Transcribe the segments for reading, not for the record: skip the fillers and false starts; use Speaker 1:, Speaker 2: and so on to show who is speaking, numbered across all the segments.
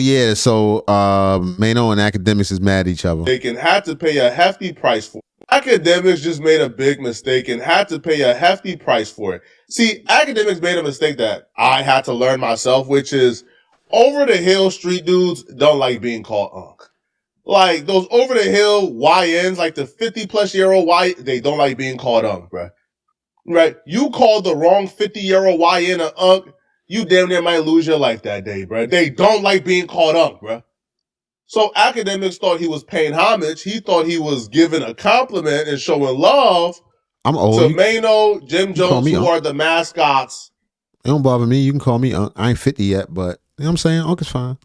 Speaker 1: Yeah, so Maino and Academics is mad at each other.
Speaker 2: They can have to pay a hefty price for it. Academics just made a big mistake and had to pay a hefty price for it. See, Academics made a mistake that I had to learn myself, which is over the hill street dudes don't like being called unk. Like those over the hill YNs, like the 50-plus-year-old Y, they don't like being called unk, bro. Right? You called the wrong 50-year-old YN an unk, you damn near might lose your life that day, bro. They don't like being called unk, bro. So Academics thought he was paying homage. He thought he was giving a compliment and showing love
Speaker 1: I'm old.
Speaker 2: to Maino, Jim Jones, who are the mascots.
Speaker 1: It don't bother me. You can call me Unk. I ain't 50 yet, but you know what I'm saying? Unk is fine.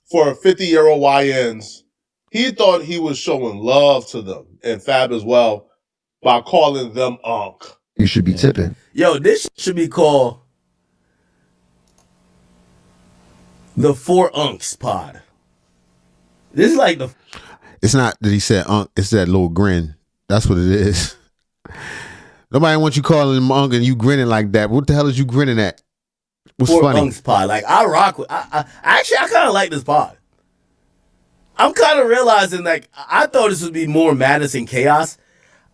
Speaker 2: For 50-year-old YNs, he thought he was showing love to them, and Fab as well, by calling them Unk.
Speaker 3: You should be tipping.
Speaker 4: Yo, this should be called the Four Unks Pod. This is like the...
Speaker 1: It's not that he said Unk. It's that little grin. That's what it is. Nobody wants you calling him Unk and you grinning like that. What the hell is you grinning at? What's
Speaker 4: Four
Speaker 1: funny?
Speaker 4: Unks Pod. Like, I rock with... I kind of like this pod. I'm kind of realizing, like, I thought this would be more madness and chaos.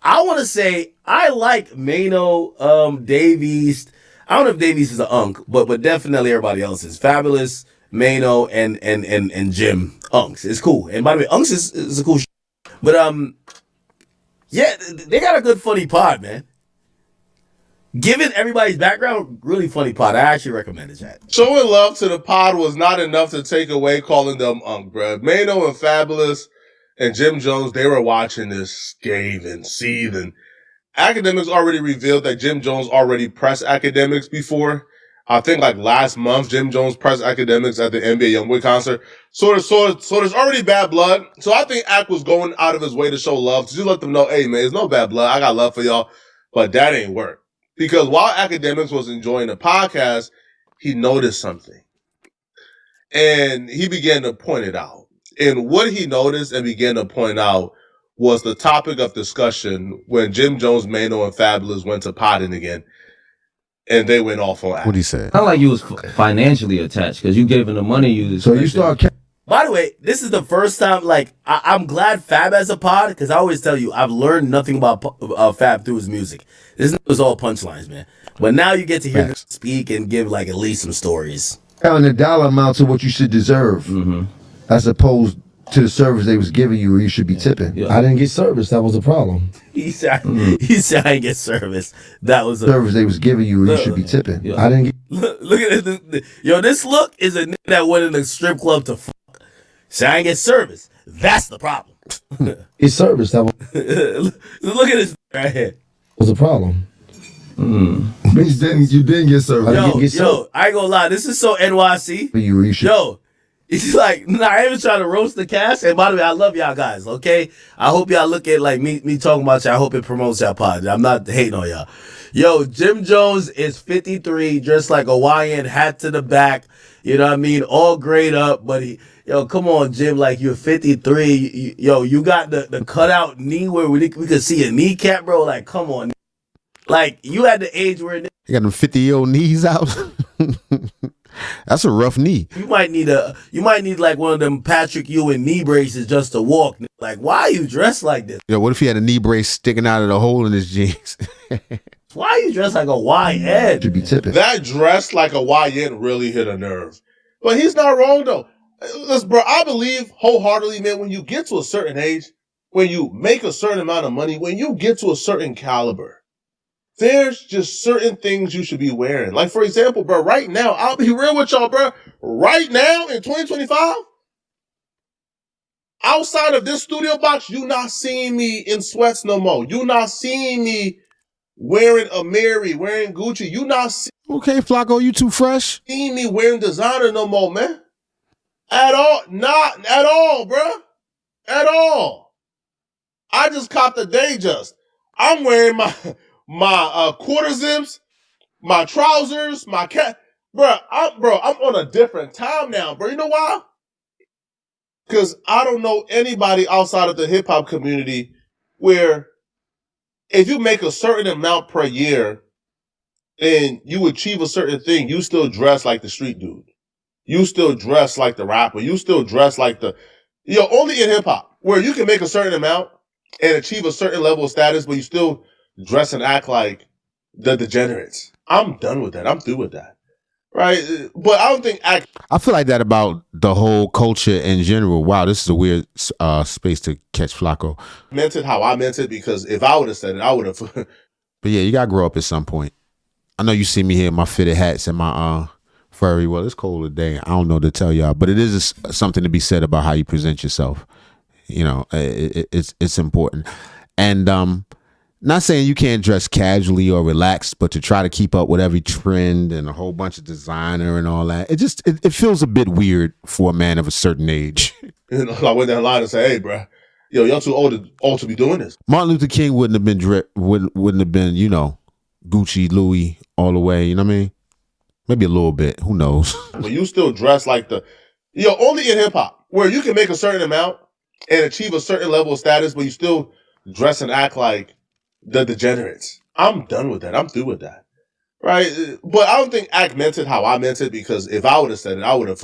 Speaker 4: I want to say I like Maino, Davies. I don't know if Davies is an Unk, but definitely everybody else is. Fabulous, Maino, and Jim Unks. It's cool. And by the way, Unks is a cool shit. But yeah, they got a good funny pod, man. Given everybody's background, really funny pod. I actually recommend it, chat.
Speaker 2: Showing love to the pod was not enough to take away calling them Unk, bro. Maino and Fabulous and Jim Jones, they were watching this scathe and seethe. And Academics already revealed that Jim Jones already pressed Academics before. I think like last month, Jim Jones pressed Academics at the NBA Youngboy concert. So there's already bad blood. So I think Ack was going out of his way to show love, to just let them know, hey man, there's no bad blood. I got love for y'all. But that ain't work. Because while Academics was enjoying the podcast, he noticed something. And he began to point it out. And what he noticed and began to point out was the topic of discussion when Jim Jones, Maino, and Fabulous went to potting again. And they went off on Ack.
Speaker 1: What'd he say?
Speaker 5: Not like you was financially attached because you gave him the money. You
Speaker 3: start...
Speaker 4: By the way, this is the first time, like, I'm glad Fab has a pod, because I always tell you, I've learned nothing about Fab through his music. This was all punchlines, man. But now you get to hear him speak and give, like, at least some stories.
Speaker 3: Telling the dollar amount to what you should deserve, as opposed to the service they was giving you, or you should be tipping.
Speaker 6: I didn't get service. That was the problem.
Speaker 4: He said I didn't get service. That was a
Speaker 3: service they was giving you, or you should be tipping. I didn't get...
Speaker 4: Look at this. Yo, this look is a nigga that went in the strip club to fuck. Say I ain't get service. That's the problem.
Speaker 6: It's service. That
Speaker 4: Look at this right here.
Speaker 6: Was the problem.
Speaker 3: You didn't get service.
Speaker 4: Yo, I ain't gonna lie. This is so NYC.
Speaker 3: You should...
Speaker 4: Yo, it's like, I ain't even trying to roast the cast. And by the way, I love y'all guys, okay? I hope y'all look at, like, me talking about y'all. I hope it promotes y'all pod. I'm not hating on y'all. Yo, Jim Jones is 53, dressed like a YN, hat to the back. You know what I mean? All grayed up, but yo, come on, Jim, like you're 53. You got the cutout knee where we could see a kneecap, bro. Like, come on. Like, you at the age where...
Speaker 1: You got them 50-year-old knees out. That's a rough knee.
Speaker 4: You might need like one of them Patrick Ewing knee braces just to walk. Like, why are you dressed like this?
Speaker 1: Yo, what if he had a knee brace sticking out of the hole in his jeans?
Speaker 4: Why are you dressed like a YN?
Speaker 3: Should be tipping.
Speaker 2: That dress like a YN really hit a nerve. But he's not wrong, though. Listen, bro, I believe wholeheartedly, man, when you get to a certain age, when you make a certain amount of money, when you get to a certain caliber, there's just certain things you should be wearing. Like, for example, bro, right now, I'll be real with y'all, bro. Right now, in 2025, outside of this studio box, you not seeing me in sweats no more. You not seeing me wearing a Mary, wearing Gucci. You not
Speaker 1: okay, Flacco, you too fresh.
Speaker 2: Seeing me wearing designer no more, man. At all. Not at all, bro. At all. I just copped a day just. I'm wearing my quarter zips, my trousers, my cat. I'm on a different time now, bro. You know why? Because I don't know anybody outside of the hip hop community where if you make a certain amount per year and you achieve a certain thing, you still dress like the street dude. you still dress like the rapper. You still dress like only in hip hop, where you can make a certain amount and achieve a certain level of status, but you still dress and act like the degenerates. I'm done with that. I'm through with that. Right? But I don't think
Speaker 1: I feel like that about the whole culture in general. Wow, this is a weird space to catch Flacco.
Speaker 2: meant it how I meant it, because if I would have said it, I would have.
Speaker 1: But yeah, you gotta grow up at some point. I know you see me here in my fitted hats and my furry. Well, it's cold today. I don't know to tell y'all, but it is something to be said about how you present yourself. You know, it's important. And not saying you can't dress casually or relaxed, but to try to keep up with every trend and a whole bunch of designer and all that, it feels a bit weird for a man of a certain age.
Speaker 2: I went down the line and said, "Hey, bro, y'all too old to be doing this."
Speaker 1: Martin Luther King wouldn't have been wouldn't have been, you know, Gucci, Louis all the way. You know what I mean? Maybe a little bit. Who knows?
Speaker 2: But you still dress like only in hip hop, where you can make a certain amount and achieve a certain level of status, but you still dress and act like the degenerates. I'm done with that. I'm through with that. Right? But I don't think Act meant it how I meant it, because if I would have said it, I would have,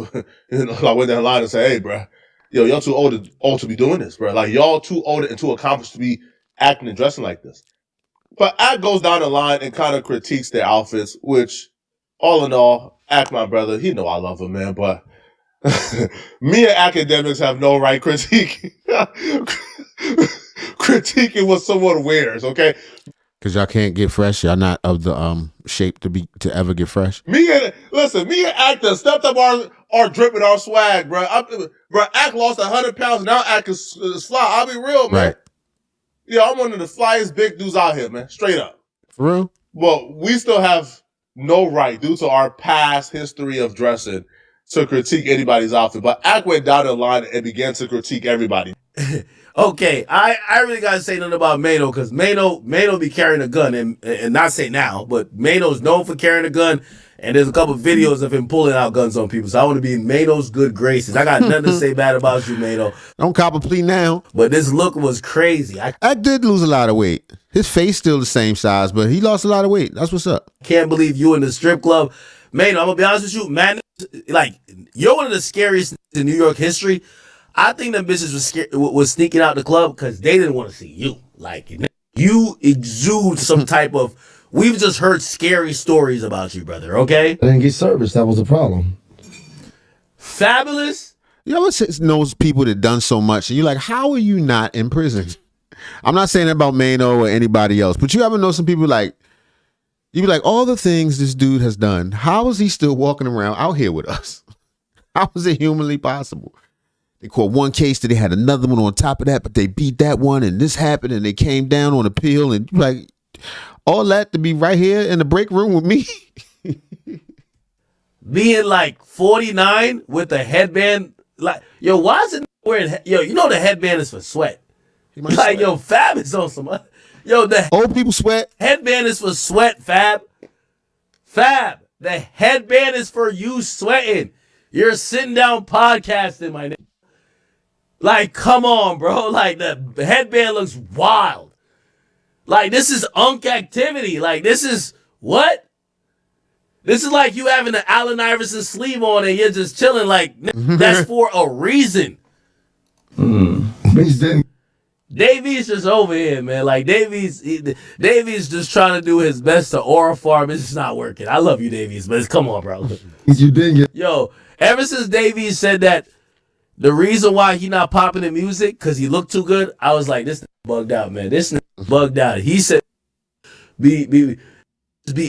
Speaker 2: I went down the line and said, "Hey, bro, y'all too old to be doing this, bro. Like, y'all too old and too accomplished to be acting and dressing like this." But Act goes down the line and kind of critiques their outfits, which, all in all, Act, my brother, he know I love him, man, but me and Akadeniks have no right critiquing what someone wears, okay?
Speaker 1: Because y'all can't get fresh. Y'all not of the shape to ever get fresh.
Speaker 2: Me and Act have stepped up our drip and our swag, bro. Act lost 100 pounds, now Act is fly. I'll be real, man.
Speaker 1: Right.
Speaker 2: Yeah, I'm one of the flyest big dudes out here, man. Straight up.
Speaker 1: For real?
Speaker 2: Well, we still have no right, due to our past history of dressing, to critique anybody's outfit. But Act went down the line and began to critique everybody.
Speaker 4: Okay, I really gotta say nothing about Maino, because Maino be carrying a gun, and not say now, but Maino's known for carrying a gun, and there's a couple videos of him pulling out guns on people. So I want to be in Maino's good graces. I got nothing to say bad about you, Maino.
Speaker 1: Don't cop a plea now.
Speaker 4: But this look was crazy.
Speaker 1: Act did lose a lot of weight. His face still the same size, but he lost a lot of weight. That's what's up.
Speaker 4: Can't believe you in the strip club. Maino, I'm gonna be honest with you, man. Like, you're one of the scariest in New York history. I think them bitches was sneaking out the club because they didn't want to see you. Like, you exude some type of. We've just heard scary stories about you, brother. Okay.
Speaker 6: I didn't get service. That was a problem.
Speaker 4: Fabulous.
Speaker 1: You ever knows people that done so much, and you're like, how are you not in prison? I'm not saying that about Maino or anybody else, but you ever know some people like, you be like, all the things this dude has done, how is he still walking around out here with us? How is it humanly possible? They caught one case, that they had another one on top of that, but they beat that one, and this happened, and they came down on appeal, and like, all that to be right here in the break room with me.
Speaker 4: Being like 49 with a headband, like, yo, why is it wearing? Yo, you know the headband is for sweat. Like,
Speaker 1: sweat.
Speaker 4: yo, Fab is on some. Yo, the
Speaker 1: Old people sweat.
Speaker 4: headband is for sweat, Fab. Fab, the headband is for you sweating. You're sitting down podcasting, my nigga. Like, come on, bro. Like, the headband looks wild. Like, this is unk activity. Like, this is what? This is like you having an Allen Iverson sleeve on and you're just chilling. Like, that's for a reason.
Speaker 3: Bitch didn't.
Speaker 4: Davies just over here, man. Like, Davies just trying to do his best to aura farm. It's just not working. I love you, Davies, but come on, bro.
Speaker 3: You didn't get.
Speaker 4: Yo, ever since Davies said that the reason why he not popping in music because he looked too good, I was like, this bugged out, man. This bugged out. He said be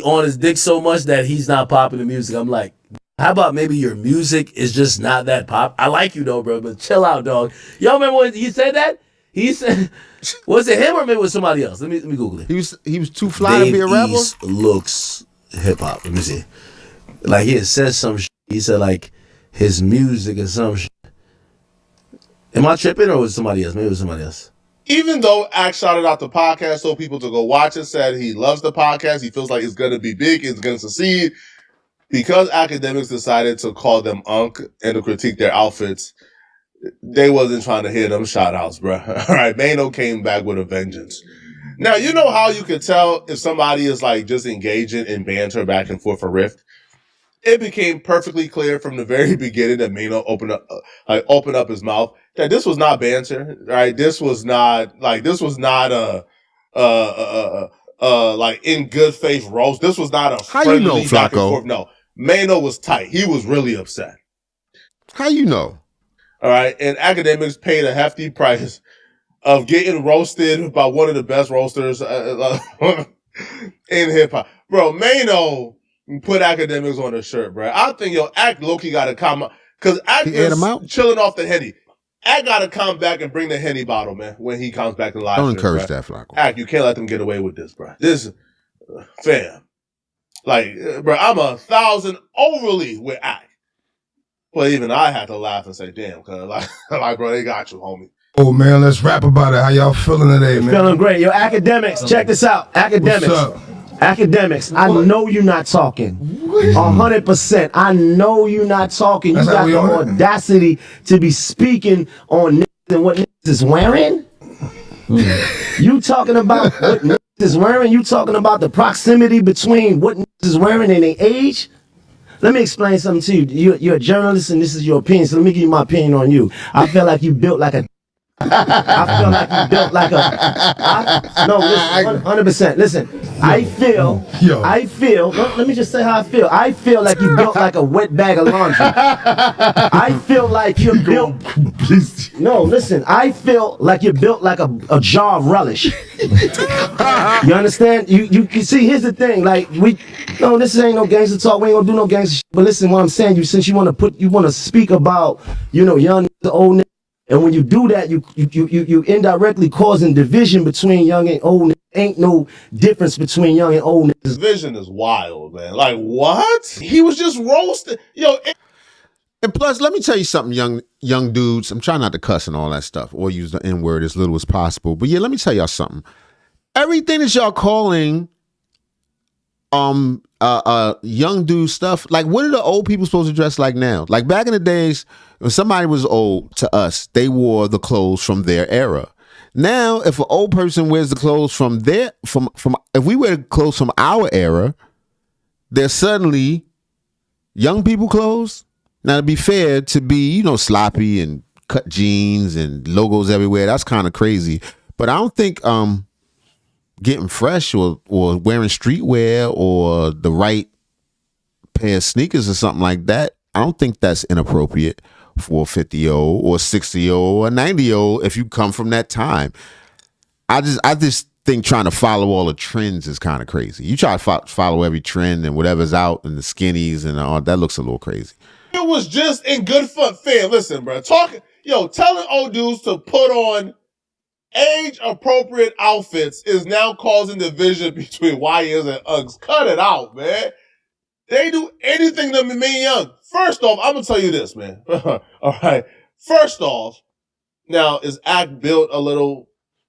Speaker 4: on his dick so much that he's not popping in music. I'm like, how about maybe your music is just not that pop? I like you though, bro, but chill out, dog. Y'all remember when he said that? He said, was it him or maybe it was somebody else? Let me Google it.
Speaker 1: He was too fly to be a rapper.
Speaker 4: East looks hip hop. Let me see. Like, he had said some shit. He said like his music or some shit. Am I tripping or was it somebody else? Maybe it was somebody else.
Speaker 2: Even though Act shouted out the podcast, told people to go watch it, said he loves the podcast, he feels like it's going to be big, it's going to succeed, because Akadeniks decided to call them unk and to critique their outfits, they wasn't trying to hear them shout outs, bro. All right, Maino came back with a vengeance. Now, you know how you could tell if somebody is like just engaging in banter back and forth for riff? it became perfectly clear from the very beginning that Maino opened up his mouth that this was not banter, right? This was not like in good faith roast. This was not a
Speaker 1: How
Speaker 2: friendly
Speaker 1: you know,
Speaker 2: back and
Speaker 1: Flacco?
Speaker 2: forth. No, Maino was tight. He was really upset.
Speaker 1: How you know?
Speaker 2: All right, and Akadeniks paid a hefty price of getting roasted by one of the best roasters in hip hop, bro. Maino put Akadeniks on his shirt, bro. I think Ak Loki got to come because Ak
Speaker 1: He aired him out?
Speaker 2: is chilling off the Henny. Ak got to come back and bring the Henny bottle, man. When he comes back to live,
Speaker 1: Don't encourage that, Flacco.
Speaker 2: Ak, you can't let them get away with this, bro. This, fam, like, bro, I'm 1,000 overly with Ak. Well, even I had to laugh and say, "Damn," cause like, bro, they got you, homie.
Speaker 6: Oh man, let's rap about it. How y'all feeling today, man?
Speaker 7: Feeling great. Yo, Akadeniks, check this out. Akadeniks.
Speaker 6: What's up?
Speaker 7: Akadeniks, I know you're not talking. 100%. I know you're not talking. You
Speaker 6: That's how
Speaker 7: got
Speaker 6: we
Speaker 7: the
Speaker 6: on it.
Speaker 7: audacity to be speaking on niggas and what niggas is wearing? You talking about what niggas is wearing? You talking about the proximity between what niggas is wearing and their age? Let me explain something to you. You're a journalist and this is your opinion, so let me give you my opinion on you. I feel like you built like a I feel like you built like no, listen, 100%. Listen, I feel, let me just say how I feel. I feel like you built like a wet bag of laundry. I feel like you built, no, listen, I feel like you built like a jar of relish. You understand? You see, here's the thing, like, this ain't no gangster talk, we ain't gonna do no gangster shit, but listen, what I'm saying, since you wanna speak about, young, the old niggas, and when you do that, you indirectly causing division between young and old. Ain't no difference between young and old.
Speaker 2: His vision is wild, man. Like, what? He was just roasted.
Speaker 1: And plus, let me tell you something, young dudes. I'm trying not to cuss and all that stuff or use the N-word as little as possible. But yeah, let me tell y'all something. Everything that y'all calling young dude stuff, like, what are the old people supposed to dress like now? Like, back in the days, when somebody was old to us, they wore the clothes from their era. Now, if an old person wears the clothes from if we wear the clothes from our era, they're suddenly young people clothes. Now, to be fair, to be, sloppy and cut jeans and logos everywhere, that's kind of crazy. But I don't think getting fresh or wearing streetwear or the right pair of sneakers or something like that, I don't think that's inappropriate for a 50-year-old or a 60-year-old or a 90-year-old if you come from that time. I just think trying to follow all the trends is kind of crazy. You try to follow every trend and whatever's out and the skinnies and all that looks a little crazy.
Speaker 2: It was just in good fun. Fam, listen, bro. Telling old dudes to put on age-appropriate outfits is now causing division between YNs and Uggs. Cut it out, man. They do anything to me young. First off, I'm going to tell you this, man. All right. First off, now, is Ak built a little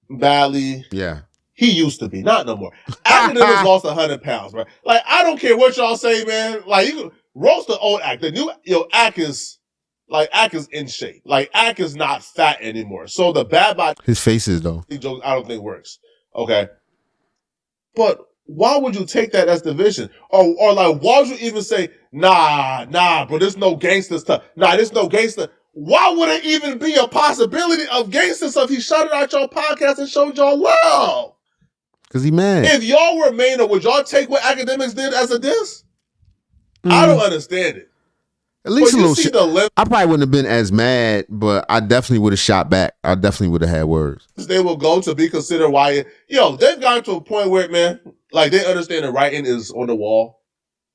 Speaker 2: badly?
Speaker 1: Yeah.
Speaker 2: He used to be. Not no more. Akadeniks lost 100 pounds, right? Like, I don't care what y'all say, man. Like, you can roast the old Ak. The new, Ak is in shape. Like, Ak is not fat anymore. So the bad body
Speaker 1: His face is, though.
Speaker 2: joke, I don't think works. Okay. But why would you take that as division? Or like, why would you even say, nah, bro, there's no gangster stuff. Nah, there's no gangster. Why would it even be a possibility of gangster stuff? He shouted out your podcast and showed y'all love.
Speaker 1: Because he mad.
Speaker 2: If y'all were Maino, would y'all take what Akadeniks did as a diss? I don't understand it.
Speaker 1: At least
Speaker 2: But
Speaker 1: a
Speaker 2: you
Speaker 1: little
Speaker 2: see
Speaker 1: shit.
Speaker 2: the limits
Speaker 1: I probably wouldn't have been as mad, but I definitely would have shot back. I definitely would have had words.
Speaker 2: they will go to be considered why. They've gotten to a point where, man, like, they understand the writing is on the wall.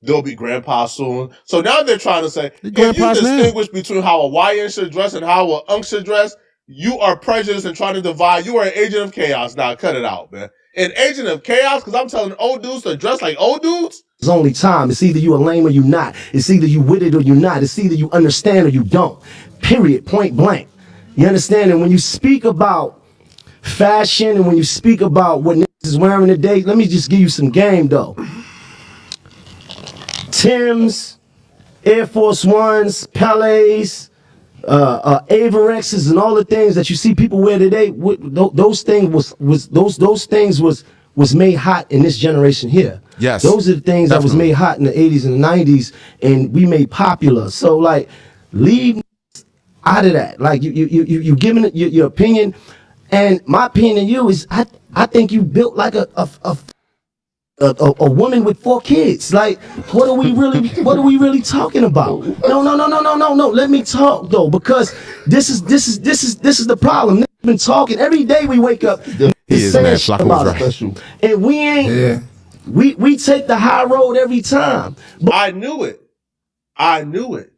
Speaker 2: They'll be grandpa soon. So now they're trying to say, if you
Speaker 1: grandpa's now.
Speaker 2: distinguish between how a YN should dress and how a Unk should dress, you are prejudiced and trying to divide. You are an agent of chaos. Now, cut it out, man. An agent of chaos, because I'm telling old dudes to dress like old dudes?
Speaker 7: It's only time. It's either you a lame or you not. It's either you with it or you not. It's either you understand or you don't. Period. Point blank. You understand? And when you speak about fashion and when you speak about what niggas is wearing today, let me just give you some game, though. Timbs, Air Force Ones, Pelés, Averexes, and all the things that you see people wear today, those things was made hot in this generation here.
Speaker 1: Yes.
Speaker 7: Those are the things that was
Speaker 1: Definitely.
Speaker 7: made hot in the 80s and the 90s, and we made popular. So like, leave out of that. Like you giving it your opinion, and my opinion of you is I think you built like a woman with 4 kids. Like, what are we really talking about? No. Let me talk though, because this is the problem. Niggas been talking every day. We wake up.
Speaker 1: He is,
Speaker 7: saying
Speaker 1: man.
Speaker 7: shit
Speaker 1: Flacco
Speaker 7: about
Speaker 1: was
Speaker 7: us.
Speaker 1: right.
Speaker 3: Special.
Speaker 7: And we ain't.
Speaker 6: Yeah.
Speaker 7: We take the high road every time. But
Speaker 2: I knew it. I knew it.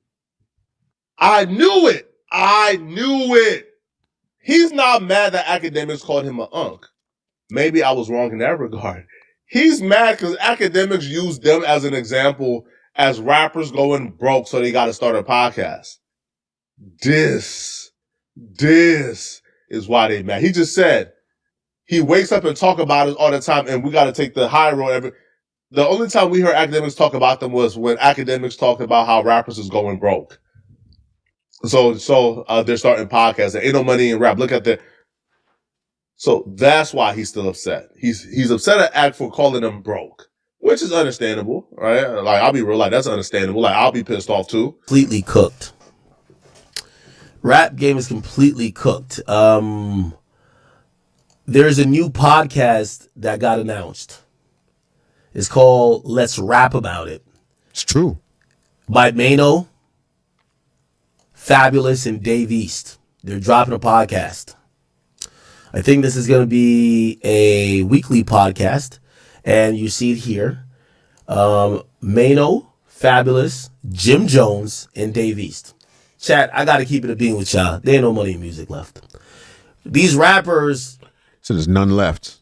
Speaker 2: I knew it. I knew it. He's not mad that Akadeniks called him an unk. Maybe I was wrong in that regard. He's mad because Akadeniks used them as an example as rappers going broke, so they got to start a podcast. This is why they mad. He just said he wakes up and talk about it all the time, and we got to take the high road. The only time we heard Akadeniks talk about them was when Akadeniks talked about how rappers is going broke. So they're starting podcasts. There ain't no money in rap. Look at that. So that's why he's still upset. He's upset at Act for calling them broke, which is understandable, right? Like, I'll be real, like, that's understandable. Like, I'll be pissed off too.
Speaker 4: Completely cooked. Rap game is completely cooked. There's a new podcast that got announced. It's called Let's Rap About It
Speaker 1: It's true.
Speaker 4: by Maino, Fabulous, and Dave East. They're dropping a podcast. I think this is going to be a weekly podcast, and you see it here. Maino, Fabulous, Jim Jones, and Dave East. Chat, I got to keep it a being with y'all. There ain't no money in music left. These rappers,
Speaker 1: So there's none left.